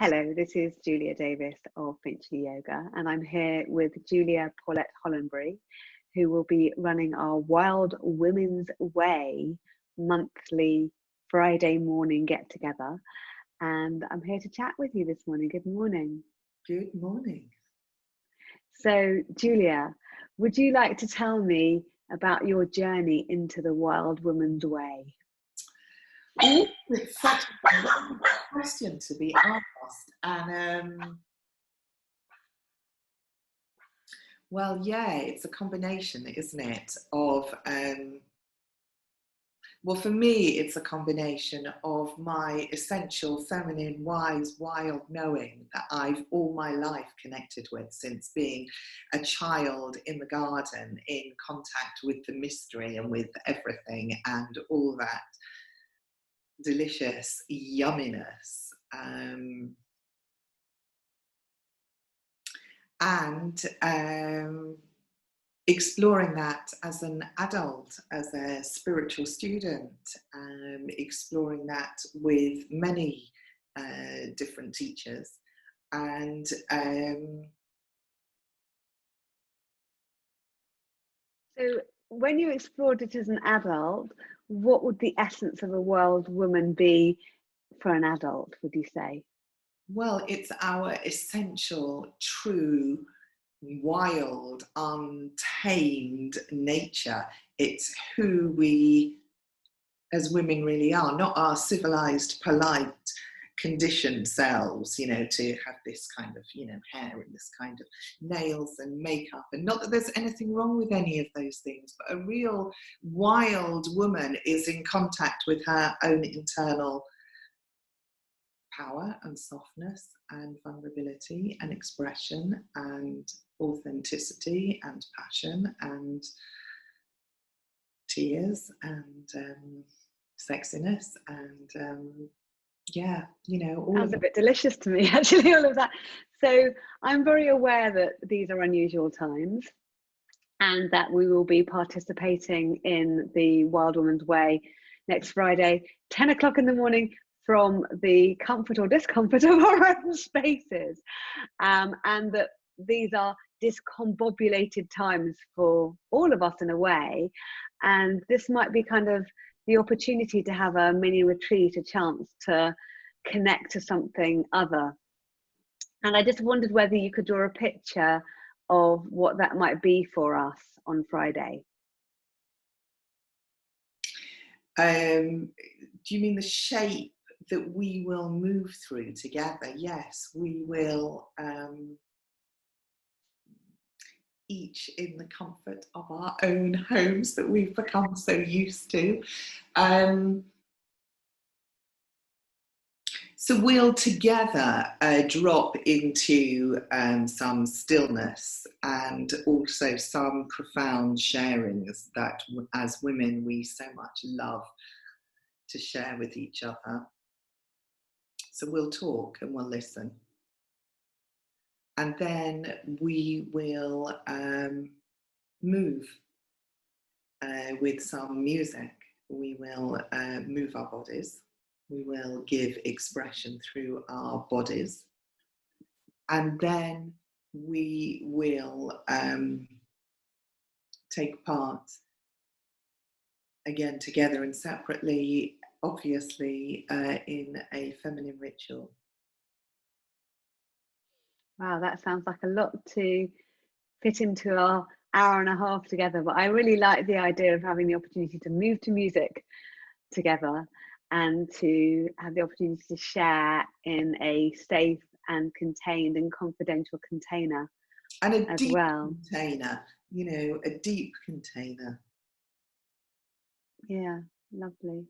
Hello, this is Julia Davis of Finchley Yoga, and I'm here with Julia Paulette Hollenbery, who will be running our Wild Women's Way monthly Friday morning get together. And I'm here to chat with you this morning. Good morning. Good morning. So, Julia, would you like to tell me about your journey into the Wild Woman's Way? Ooh, it's such a good question to be asked. And well, yeah, it's a combination, isn't it? Of well, for me, it's a combination of my essential feminine, wise, wild knowing that I've all my life connected with since being a child in the garden, in contact with the mystery and with everything and all that delicious yumminess, and exploring that as an adult, as a spiritual student, exploring that with many different teachers, and So, when you explored it as an adult, what would the essence of a wild woman be for an adult, would you say? well, it's our essential, true, wild, untamed nature. It's who we as women really are, not our civilized, polite, conditioned selves, to have this kind of, hair and this kind of nails and makeup. And not that there's anything wrong with any of those things, but a real wild woman is in contact with her own internal power and softness and vulnerability and expression and authenticity and passion and tears and sexiness and all Sounds of a bit delicious to me, actually, all of that. So I'm very aware that these are unusual times and that we will be participating in the Wild Woman's Way next Friday, 10 o'clock in the morning, from the comfort or discomfort of our own spaces, and that these are discombobulated times for all of us in a way, and this might be kind of the opportunity to have a mini retreat, a chance to connect to something other. And I just wondered whether you could draw a picture of what that might be for us on Friday. Do you mean the shape that we will move through together? Yes, we will, each in the comfort of our own homes that we've become so used to. So we'll together drop into some stillness and also some profound sharings that as women we so much love to share with each other. So we'll talk and we'll listen. And then we will move with some music. We will move our bodies. We will give expression through our bodies. And then we will take part, again, together and separately, obviously, in a feminine ritual. Wow, that sounds like a lot to fit into our hour and a half together, but I really like the idea of having the opportunity to move to music together and to have the opportunity to share in a safe and contained and confidential container. And a as deep well. container, a deep container. Yeah, lovely.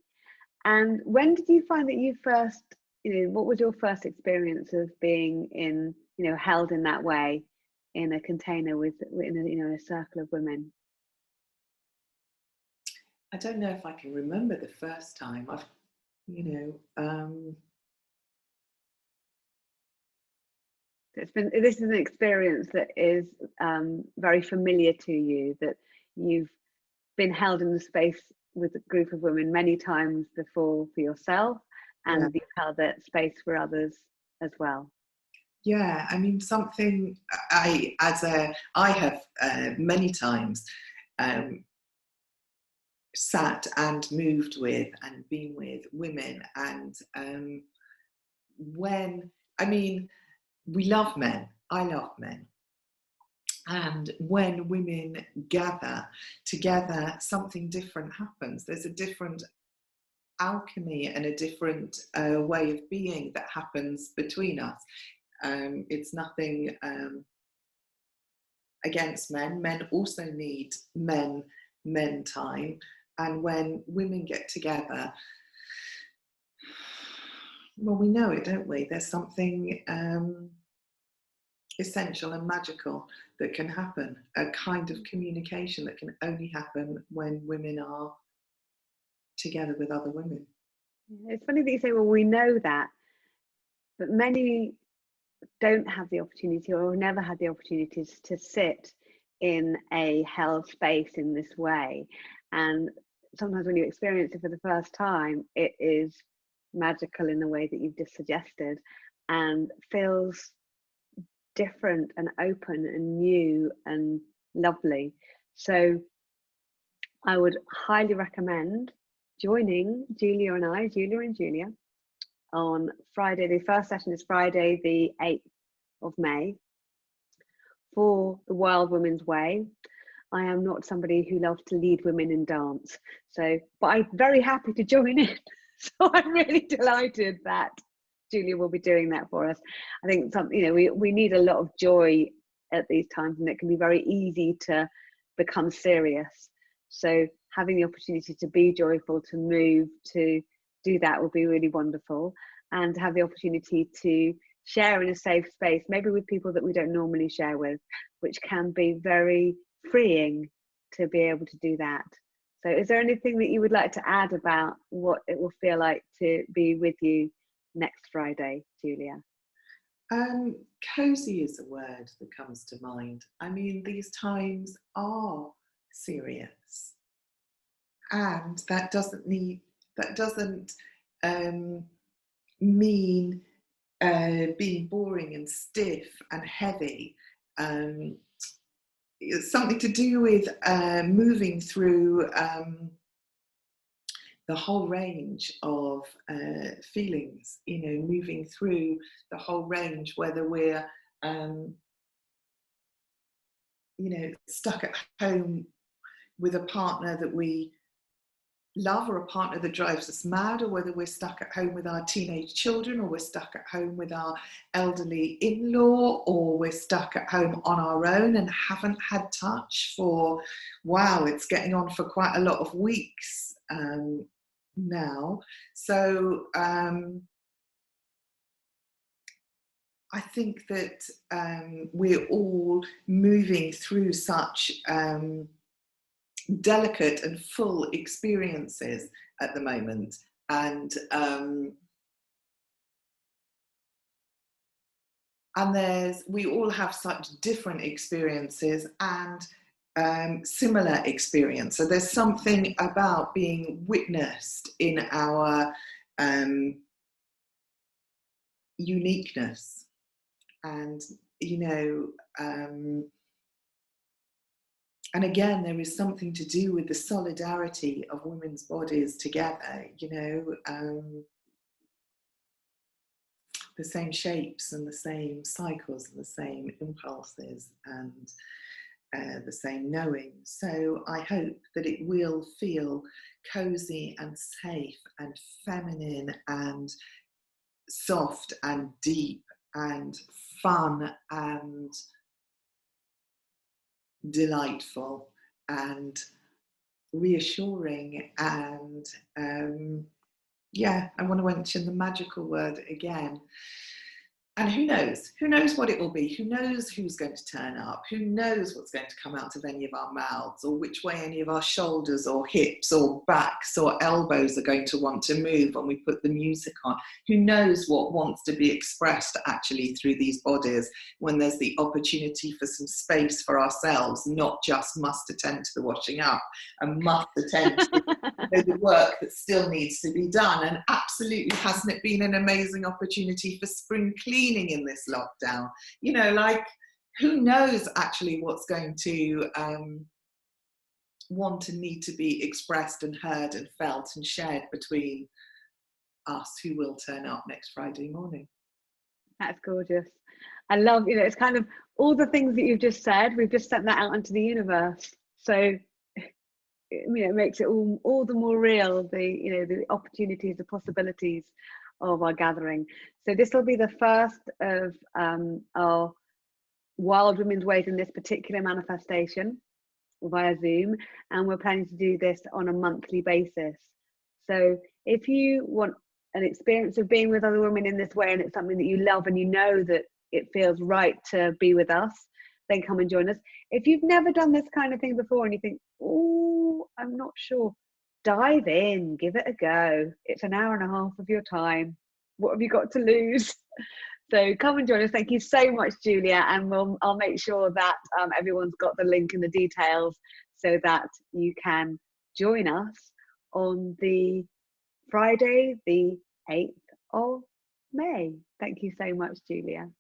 And when did you find that you first, what was your first experience of being in, held in that way in a container in a circle of women? I don't know if I can remember the first time. This is an experience that is very familiar to you, that you've been held in the space with a group of women many times before for yourself, and you've held that space for others as well. Yeah, I mean, something I have many times sat and moved with and been with women, and when, I mean, we love men, I love men, and when women gather together, something different happens. There's a different alchemy and a different way of being that happens between us. It's nothing against men. Men also need men time. And when women get together, well, we know it, don't we? There's something essential and magical that can happen, a kind of communication that can only happen when women are together with other women. It's funny that you say, well, we know that, but many don't have the opportunity or never had the opportunities to sit in a held space in this way. And sometimes when you experience it for the first time, it is magical in the way that you've just suggested, and feels different and open and new and lovely. So I would highly recommend joining Julia and Julia, on Friday. The first session is Friday, the 8th of May, for the Wild Women's Way. I am not somebody who loves to lead women in dance, but I'm very happy to join in. So I'm really delighted that Julia will be doing that for us. I think we need a lot of joy at these times, and it can be very easy to become serious. So having the opportunity to be joyful, to move, to do that will be really wonderful, and to have the opportunity to share in a safe space, maybe with people that we don't normally share with, which can be very freeing to be able to do that. So is there anything that you would like to add about what it will feel like to be with you next Friday, Julia? Cozy is a word that comes to mind. I mean, these times are serious, and that doesn't mean being boring and stiff and heavy. It's something to do with moving through the whole range of feelings, moving through the whole range, whether we're stuck at home with a partner that we love, or a partner that drives us mad, or whether we're stuck at home with our teenage children, or we're stuck at home with our elderly in-law, or we're stuck at home on our own and haven't had touch for, wow, it's getting on for quite a lot of weeks now. So I think that we're all moving through such delicate and full experiences at the moment, and we all have such different experiences and similar experience. So there's something about being witnessed in our uniqueness, and and again, there is something to do with the solidarity of women's bodies together, the same shapes and the same cycles and the same impulses and the same knowing. So I hope that it will feel cozy and safe and feminine and soft and deep and fun and delightful and reassuring, and I want to mention the magical word again, And who knows what it will be, who knows who's going to turn up, who knows what's going to come out of any of our mouths, or which way any of our shoulders or hips or backs or elbows are going to want to move when we put the music on. Who knows what wants to be expressed actually through these bodies, when there's the opportunity for some space for ourselves, not just must attend to the washing up and must attend to the work that still needs to be done. And absolutely, hasn't it been an amazing opportunity for spring cleaning in this lockdown? You know, like, who knows actually what's going to want and need to be expressed and heard and felt and shared between us who will turn up next Friday morning. That's gorgeous. I love, you know, it's kind of all the things that you've just said, we've just sent that out into the universe. So, you know, it makes it all the more real, the, you know, the opportunities, the possibilities of our gathering. So this will be the first of our Wild Women's Ways in this particular manifestation via Zoom, and we're planning to do this on a monthly basis. So if you want an experience of being with other women in this way, and it's something that you love and you know that it feels right to be with us, then come and join us. If you've never done this kind of thing before and you think, oh, I'm not sure, dive in, give it a go. It's an hour and a half of your time. What have you got to lose? So come and join us. Thank you so much, Julia. And I'll make sure that everyone's got the link and the details so that you can join us on the Friday, the 8th of May. Thank you so much, Julia.